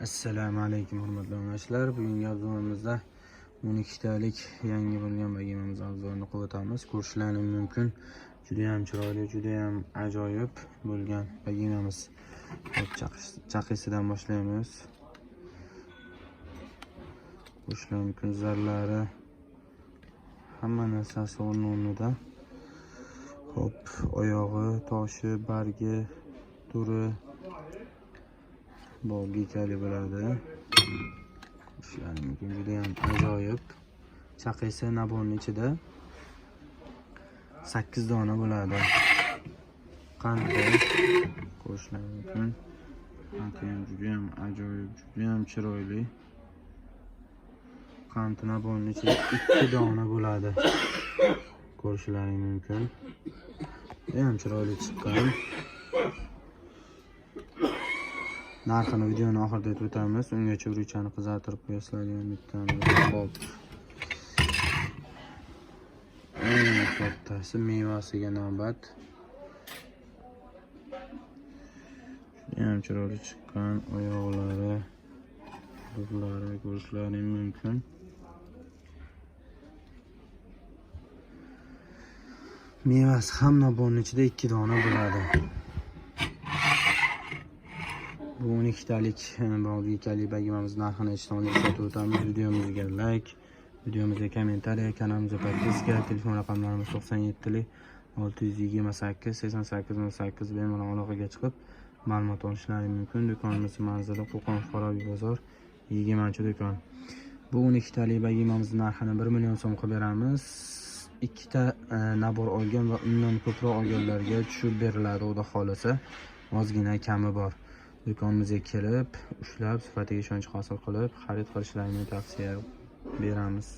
Assalomu alaykum hurmatli obunachilar. Bugungi obzorimizda 12 talik yangi bo'lgan bagimamiz obzorini qilib o'tamiz. Ko'rishlaringiz mumkin. Juda ham chiroyli, juda ham ajoyib bo'lgan bagimamiz. Chaqisidan boshlaymiz. Ko'rishlaringiz mumkin, zarlari hamma narsasi o'rnida. Hop, oyog'i, toshi, bargi, turi bog'i kali bo'ladi. Ko'rishlaringiz mumkin, juda ham ajoyib. Chaqisi nabonning ichida 8 dona bo'ladi. Qanti ko'rishlaringiz mumkin. Qanti ham juda ham ajoyib, juda ham chiroyli. Qanti nabonning ichida 2 dona bo'ladi. Ko'rishlaringiz mumkin. Juda ham chiroyli chiqqan. Narxini videoni oxirida aytib o'tamiz. Ungacha ruchani qizartirib qo'yasizlar bittamiz. Hop. Eng kattasi mevasiga navbat. Ham chiroyli chiqqan, oyoqlari, burlari ko'rishlaringiz mumkin. Mevasi ham nabonning ichida 2 dona bo'ladi. Bu 12 talik bog'i kali bagimamiz narxini eshitib aytib o'tamiz. Videomizga like, videomizga kommentariya, kanalimizga podpiska, telefon raqamlarimiz 97 628 8808 bemalol aloqaga chiqib ma'lumot olishlaringiz mumkin. Do'konimiz manzili Qo'qon Forobiy bozor, Yegimanchi do'kon. Bu 12 talik bagimamiz narxini 1 million so'm qilib beramiz. 2 ta nabor olgan va undan ko'proq olganlarga tushib beriladi, xudo xolasa. Ozgina kami bor. Do'konimizga kelib, ushlab, sifatiga ishonch hosil qilib, xarid qilishlarini tavsiya beramiz.